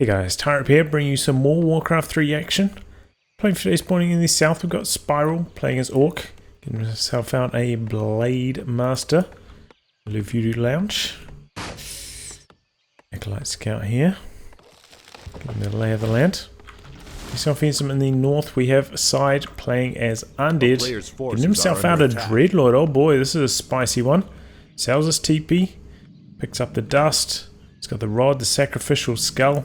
Hey guys, Tyrip here, bringing you some more Warcraft 3 action. Playing for today's pointing in the south, we've got Spiral playing as Orc, getting himself out a Blade Master. Refuge lounge. Acolyte Scout here. Getting the lay of the land. Yourself handsome in the north, we have SyDe playing as Undead. Getting himself out a Dreadlord. Oh boy, this is a spicy one. Sells his TP. Picks up the dust. It's got the rod, the sacrificial skull.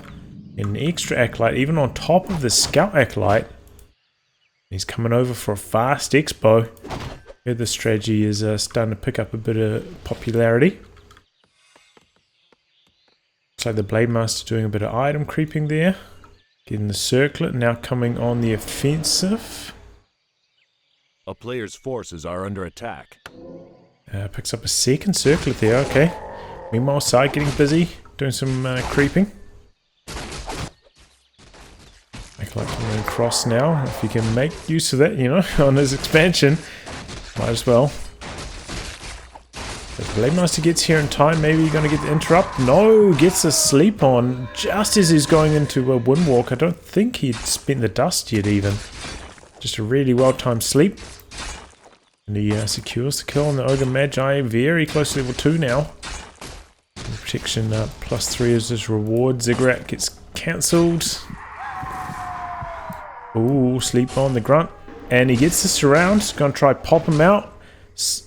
And an extra acolyte, even on top of the scout acolyte. He's coming over for a fast expo. Heard the strategy is starting to pick up a bit of popularity. Looks like the Blade Master doing a bit of item creeping there. Getting the circlet, now coming on the offensive. A player's forces are under attack. Picks up a second circlet there, okay. Meanwhile, SyDe getting busy, doing some creeping. Acolyte coming across now. If you can make use of that, you know, on his expansion, might as well. If the Blade Master gets here in time, maybe you're going to get the interrupt. No, gets a sleep on just as he's going into a Windwalk. I don't think he'd spent the dust yet even. Just a really well-timed sleep. And he secures the kill on the Ogre Magi. Very close to level 2 now. And protection +3 is his reward. Ziggurat gets cancelled. Ooh, sleep on the grunt. And he gets the surround. Gonna try pop him out.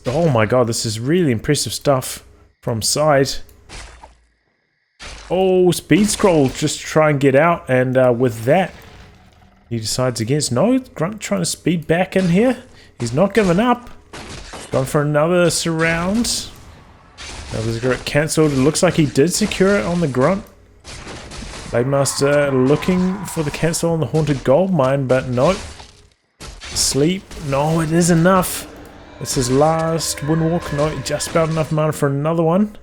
Oh my god, this is really impressive stuff from SyDe. Oh, speed scroll just to try and get out. And with that, he decides against. No, grunt trying to speed back in here. He's not giving up. Gone for another surround. Another Ziggurat cancelled. It looks like he did secure it on the grunt. Blade Master looking for the cancel on the Haunted Gold Mine, but no. Sleep. No, it is enough. It's his last Windwalk. No, just about enough mana for another one.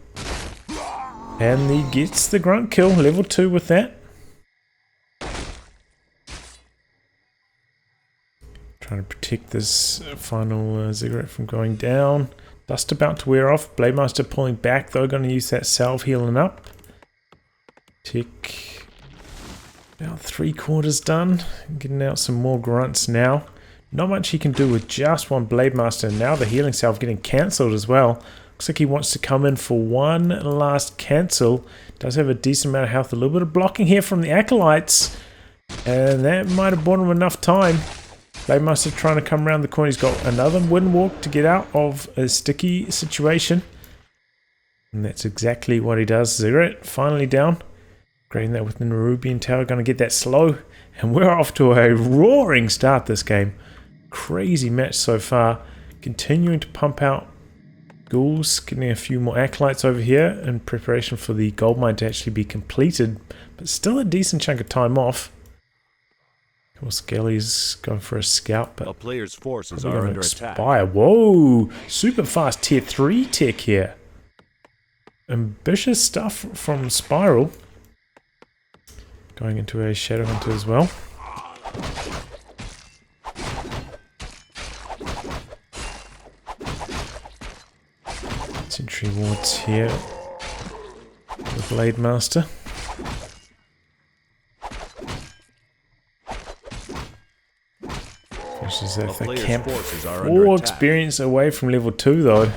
And he gets the grunt kill. Level 2 with that. Trying to protect this final Ziggurat from going down. Dust about to wear off. Blade Master pulling back though. Going to use that salve healing up. Tick. About 3/4 done. Getting out some more grunts now. Not much he can do with just one Blade Master. Now the healing salve getting cancelled as well. Looks like he wants to come in for one last cancel. Does have a decent amount of health. A little bit of blocking here from the Acolytes. And that might have bought him enough time. Blade Master trying to come around the corner. He's got another Windwalk to get out of a sticky situation. And that's exactly what he does. Ziggurat finally down. Grading that with the Nerubian Tower. Going to get that slow. And we're off to a roaring start this game. Crazy match so far. Continuing to pump out ghouls. Getting a few more acolytes over here in preparation for the gold mine to actually be completed. But still a decent chunk of time off. Of course, Skelly's going for a scout, but a player's forces are under attack. Whoa! Super fast tier 3 tech here. Ambitious stuff from Spiral. Going into a Shadow Hunter as well. Sentry wards here. The Blade Master. Finishes off the camp. 4 experience away from level 2 though.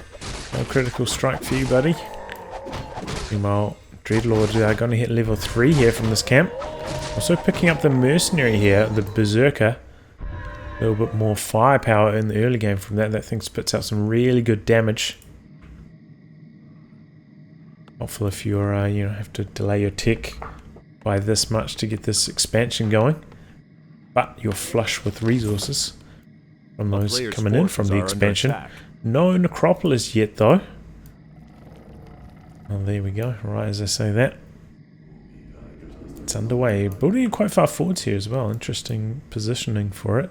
No critical strike for you, buddy. Meanwhile, Dreadlord are going to hit level 3 here from this camp. Also picking up the Mercenary here, the Berserker. A little bit more firepower in the early game from that. That thing spits out some really good damage. Helpful if you're, you know, have to delay your tech by this much to get this expansion going. But you're flush with resources from those coming in from the expansion. No Necropolis yet though. Oh, there we go. Right as I say that. It's underway. Building it quite far forwards here as well. Interesting positioning for it.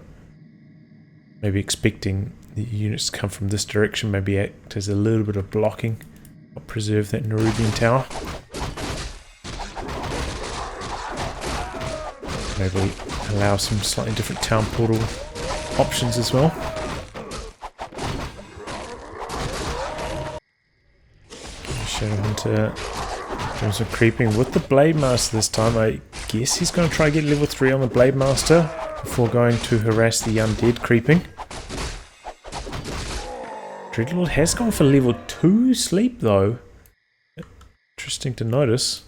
Maybe expecting the units to come from this direction. Maybe act as a little bit of blocking. I'll preserve that Nerubian Tower. Maybe allow some slightly different town portal options as well. Shadow Hunter doing some creeping with the Blade Master this time. guess he's going to try to get level 3 on the Blade Master before going to harass the Undead creeping. Dreadlord has gone for level 2 sleep though. Interesting to notice.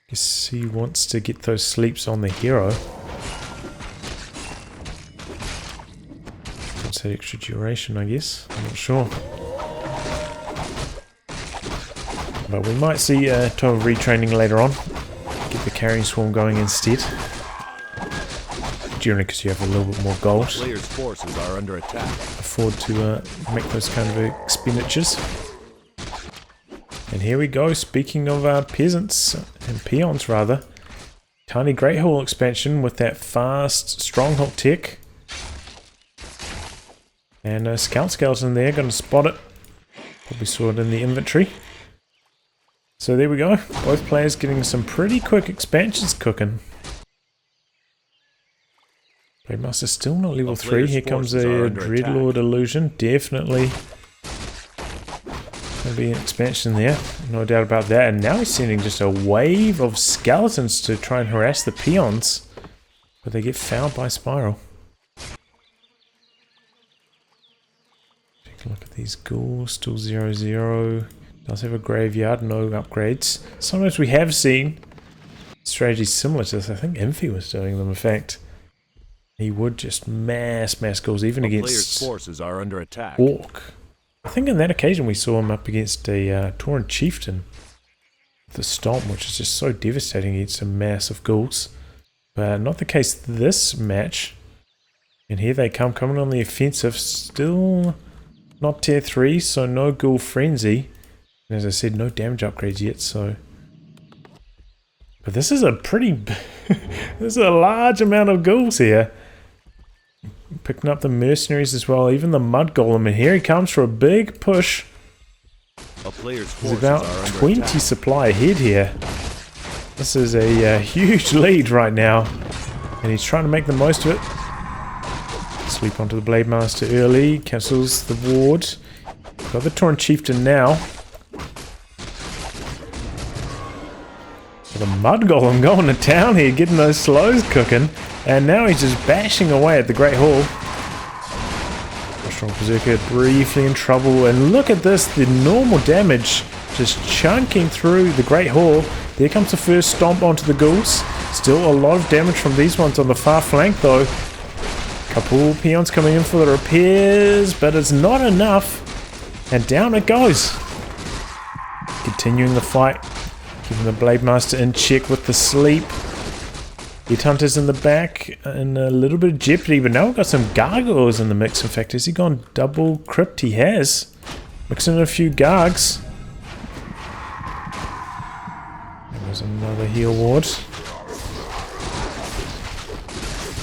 Guess he wants to get those sleeps on the hero. What's that extra duration, I guess? I'm not sure. But we might see 12 retraining later on. Get the carrying swarm going instead. Generally because you have a little bit more gold. Players' forces are under attack. Afford to make those kind of expenditures. And here we go, speaking of peasants, and peons rather. Tiny Great Hall expansion with that fast Stronghold tech. And a scout skeleton there, gonna spot it. Probably saw it in the inventory. So there we go, both players getting some pretty quick expansions cooking. Blade Master still not level 3, here comes a Dreadlord illusion, definitely. There'll be an expansion there, no doubt about that. And now he's sending just a wave of skeletons to try and harass the peons. But they get found by Spiral. Take a look at these ghouls, still 0-0. Does have a graveyard, no upgrades. Sometimes we have seen strategies similar to this. I think Infi was doing them, in fact. He would just mass ghouls, even against forces are under attack. Orc. I think on that occasion we saw him up against a Tauren Chieftain. The Stomp, which is just so devastating against a mass of ghouls. But not the case this match. And here they come, coming on the offensive. Still not tier 3, so no ghoul frenzy. And as I said, no damage upgrades yet, so... But this is a pretty... There's a large amount of ghouls here. Picking up the mercenaries as well, even the mud golem, and here he comes for a big push. There's about 20 supply ahead here. This is a huge lead right now, and he's trying to make the most of it. Sweep onto the Blade Master early, cancels the ward. Got the Tauren Chieftain now. The mud golem going to town here, getting those slows cooking. And now he's just bashing away at the Great Hall. Strong Berserker briefly in trouble. And look at this, the normal damage just chunking through the Great Hall. There comes the first stomp onto the ghouls. Still a lot of damage from these ones on the far flank though. Couple peons coming in for the repairs, but it's not enough. And down it goes. Continuing the fight. Keeping the Blade Master in check with the sleep. Headhunter's in the back and a little bit of jeopardy, but now we've got some gargoyles in the mix. In fact, has he gone double crypt? He has. Mixing in a few gargs. There's another heal ward.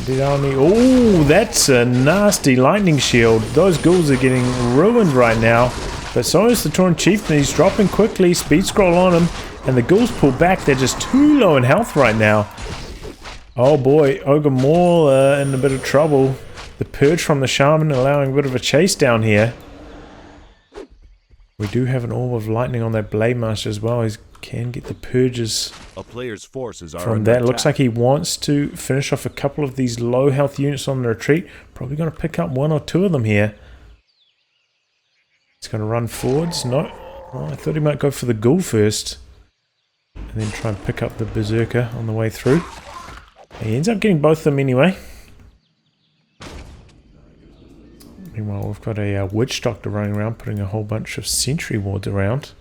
Oh, that's a nasty lightning shield. Those ghouls are getting ruined right now. But so is the Tauren Chieftain. He's dropping quickly. Speed scroll on him. And the ghouls pull back. They're just too low in health right now. Oh boy, Ogre Maul in a bit of trouble. The Purge from the Shaman allowing a bit of a chase down here. We do have an Orb of Lightning on that Blade Master as well. He can get the Purges from that. Looks like he wants to finish off a couple of these low health units on the retreat. Probably going to pick up 1 or 2 of them here. He's going to run forwards. No. Oh, I thought he might go for the Ghoul first. And then try and pick up the Berserker on the way through. He ends up getting both of them anyway. Meanwhile, we've got a Witch Doctor running around, putting a whole bunch of sentry wards around.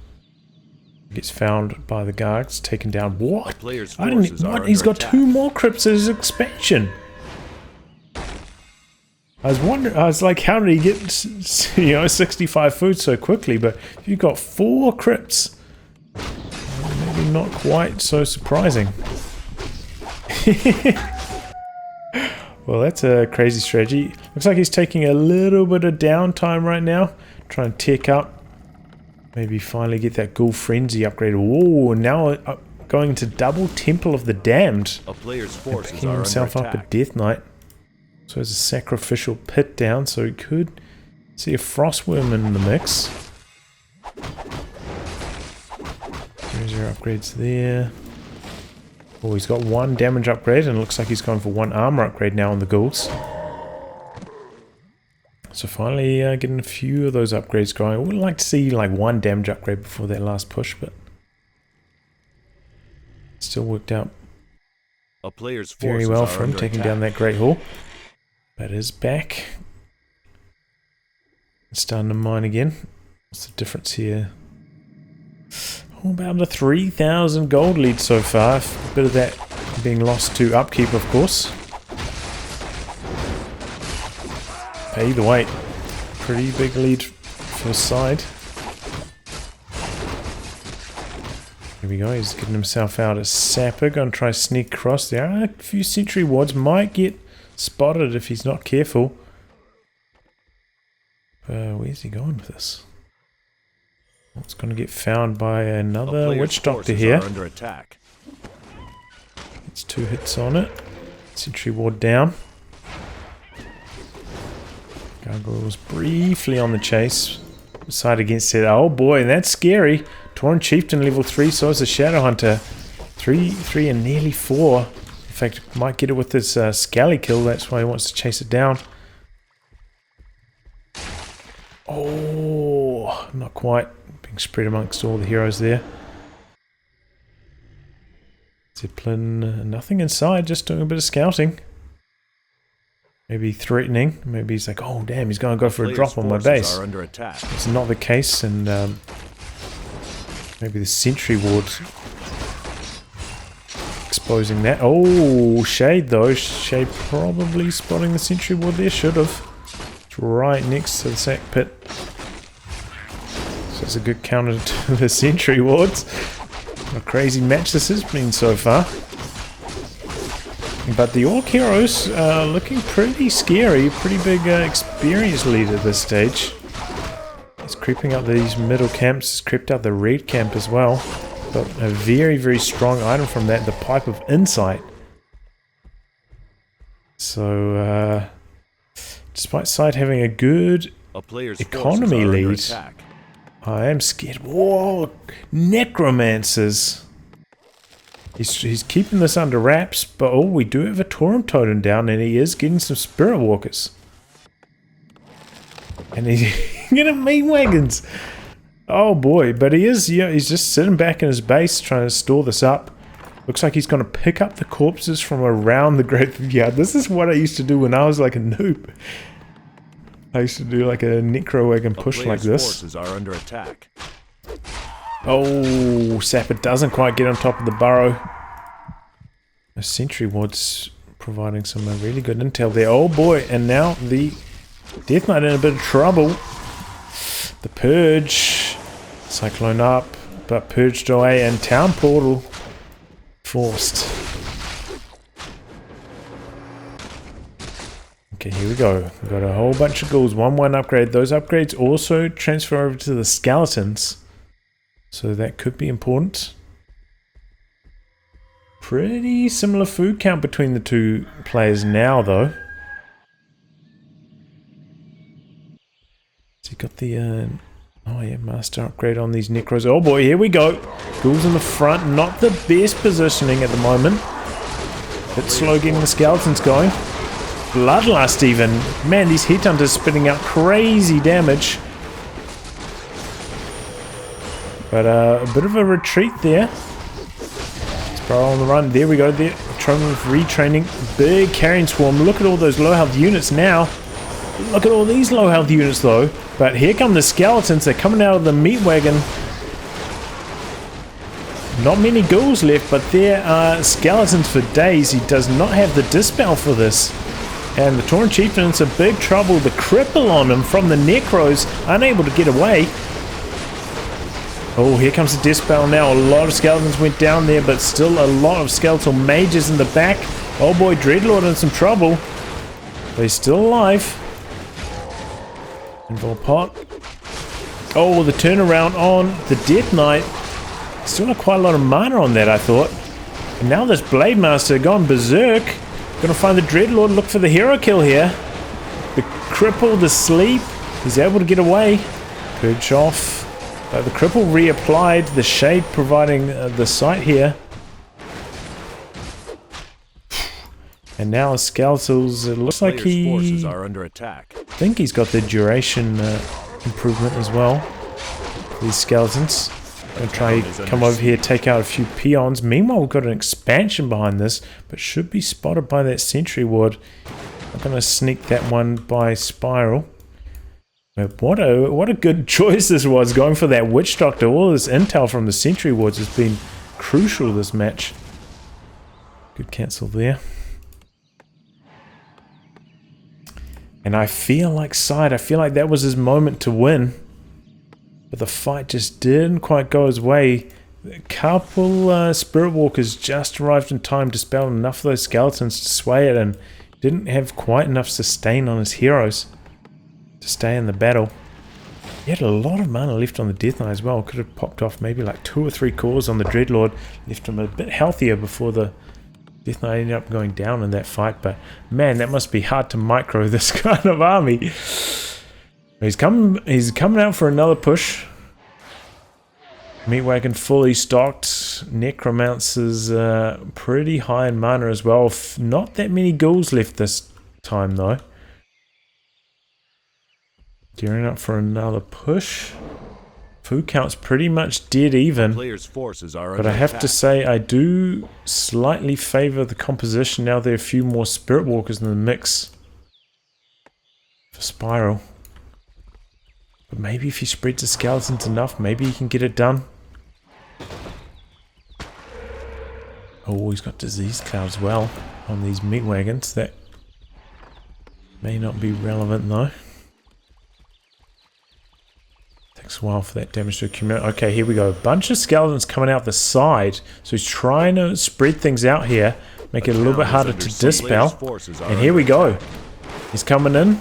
Gets found by the guards, taken down. What? I didn't. What? He's got 2 more crypts as expansion. I was wondering. I was like, how did he get 65 food so quickly? But if you've got 4 crypts, maybe not quite so surprising. Well, that's a crazy strategy. Looks like he's taking a little bit of downtime right now. Try and tech up. Maybe finally get that Ghoul Frenzy upgrade. Whoa, now going to double Temple of the Damned. A player's forces picking himself up a Death Knight. So there's a Sacrificial Pit down, so he could see a Frostworm in the mix. 0 upgrades there. Oh, he's got 1 damage upgrade, and it looks like he's gone for 1 armor upgrade now on the ghouls. So finally getting a few of those upgrades going. I would like to see like 1 damage upgrade before that last push, but still worked out A player's very well for him, taking down that Great Hall. That is back. Starting to mine again. What's the difference here? Oh, about a 3,000 gold lead so far. A bit of that being lost to upkeep, of course. But either way, pretty big lead for SyDe. Here we go, he's getting himself out as Sapper. Gonna try to sneak across there. A few sentry wards might get spotted if he's not careful. Where's he going with this? Well, it's going to get found by another witch doctor here. Under attack. It's 2 hits on it. Sentry ward down. Gargoyles briefly on the chase. Side against it. Oh boy, that's scary. Tauren Chieftain level 3, so is the Shadow Hunter. 3, and nearly 4. In fact, might get it with this Scally kill. That's why he wants to chase it down. Oh, not quite. Being spread amongst all the heroes there. Zeppelin, nothing inside, just doing a bit of scouting. Maybe threatening. Maybe he's like, oh damn, he's going to go for a drop on my base. It's not the case, and maybe the sentry ward exposing that. Oh, Shade though. Shade probably spotting the sentry ward there. Should have. It's right next to the sack pit. So it's a good counter to the sentry wards. What a crazy match this has been so far. But the Orc heroes are looking pretty scary. Pretty big experience lead at this stage. It's creeping up these middle camps. It's crept out the red camp as well. But a very, very strong item from that. The Pipe of Insight. So, despite SyDe having a good economy lead, I am scared. Whoa! Necromancers! He's keeping this under wraps, but oh, we do have a Tauren Totem down, and he is getting some Spirit Walkers. And he's getting meat wagons. Oh boy, but he is, yeah, he's just sitting back in his base trying to store this up. Looks like he's going to pick up the corpses from around the graveyard. This is what I used to do when I was like a noob. I used to do like a necro wagon push like this. Forces are under attack. Oh, Sapper doesn't quite get on top of the burrow. A sentry ward's providing some really good intel there. Oh boy, and now the Death Knight in a bit of trouble. The Purge. Cyclone up, but purged away, and Town Portal forced. Okay, here we go. We've got a whole bunch of ghouls. 1/1 upgrade. Those upgrades also transfer over to the skeletons. So that could be important. Pretty similar food count between the two players now, though. So you got the, oh yeah, master upgrade on these necros. Oh boy, here we go. Ghouls in the front, not the best positioning at the moment. Bit slow getting the skeletons going. Bloodlust even. Man, these headhunters spitting out crazy damage. But a bit of a retreat there. Spiral on the run. There we go. There. Trophy of retraining. Big carrion swarm. Look at all those low health units now. Look at all these low health units though. But here come the skeletons. They're coming out of the meat wagon. Not many ghouls left, but there are skeletons for days. He does not have the dispel for this. And the Tauren Chieftain's in big trouble. The cripple on him from the necros. Unable to get away. Oh, here comes the dispel now. A lot of skeletons went down there, but still a lot of skeletal mages in the back. Oh boy, Dreadlord in some trouble. But he's still alive. Invul pot. Oh, the turnaround on the Death Knight. Still not quite a lot of mana on that, I thought. And now this Blade Master going berserk. Gonna find the Dreadlord, look for the hero kill here. The crippled asleep. He's able to get away. Purge off. The cripple reapplied, the shade providing the sight here. And now Skeletals, it looks like Players' forces he... are under attack. I think he's got the duration improvement as well. These skeletons. Gonna try come over here, take out a few peons. Meanwhile, we've got an expansion behind this, but should be spotted by that sentry ward. I'm gonna sneak that one by Spiral. But what a good choice this was, going for that Witch Doctor. All this intel from the sentry wards has been crucial this match. Good cancel there. And I feel like SyDe, I feel like that was his moment to win. But the fight just didn't quite go his way. A couple Spirit Walkers just arrived in time to dispel enough of those skeletons to sway it, and didn't have quite enough sustain on his heroes to stay in the battle. He had a lot of mana left on the Death Knight as well. Could have popped off maybe like 2 or 3 cores on the Dreadlord. Left him a bit healthier before the Death Knight ended up going down in that fight. But man, that must be hard to micro this kind of army. He's coming out for another push. Meat Wagon fully stocked. Necromancer's pretty high in mana as well. Not that many ghouls left this time though. Gearing up for another push. Food count's pretty much dead even. Players' forces are But I have to say, I do slightly favour the composition now there are a few more Spirit Walkers in the mix for Spiral. But maybe if he spreads the skeletons enough, maybe he can get it done. Oh, he's got disease cloud as well on these meat wagons. That may not be relevant though. Takes a while for that damage to accumulate. Okay, here we go. A bunch of skeletons coming out the side. So he's trying to spread things out here, make it a little bit harder to dispel. And here we go. He's coming in.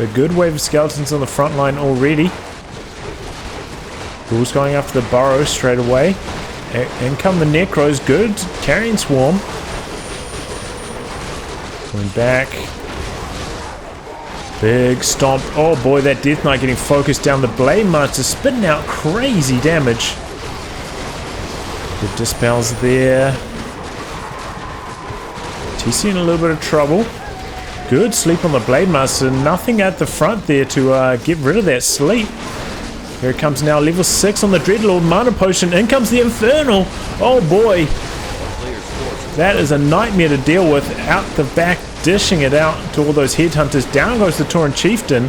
A good wave of skeletons on the front line already. Ghouls going after the burrow straight away. In come the Necros. Good. Carrion Swarm. Going back. Big stomp. Oh boy, that Death Knight getting focused down. The Blade Master spitting out crazy damage. Good dispels there. TC in a little bit of trouble. Good sleep on the Blade Master. Nothing at the front there to get rid of that sleep. Here it comes now. Level 6 on the Dreadlord. Mana Potion. In comes the Infernal. Oh boy. That is a nightmare to deal with. Out the back, dishing it out to all those Headhunters. Down goes the Tauren Chieftain.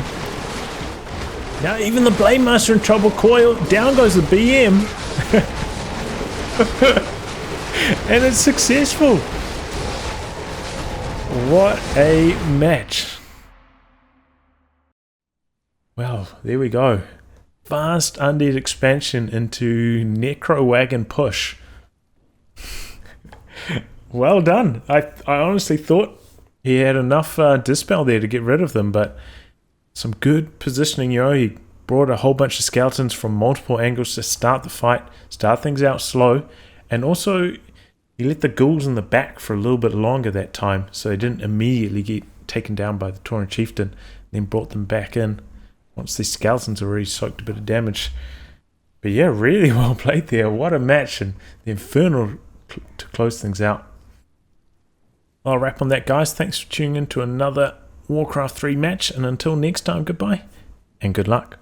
Now even the Blade Master in trouble. Coil. Down goes the BM. And it's successful. What a match. Well, there we go. Fast Undead expansion into Necro Wagon push. Well done. I honestly thought he had enough dispel there to get rid of them, but some good positioning. You know, he brought a whole bunch of skeletons from multiple angles to start the fight, start things out slow, and also he let the ghouls in the back for a little bit longer that time, so they didn't immediately get taken down by the Tauren Chieftain, then brought them back in once these skeletons already soaked a bit of damage. But yeah, really well played there. What a match, and the Infernal to close things out. I'll wrap on that, guys. Thanks for tuning in to another Warcraft 3 match, and until next time, goodbye and good luck.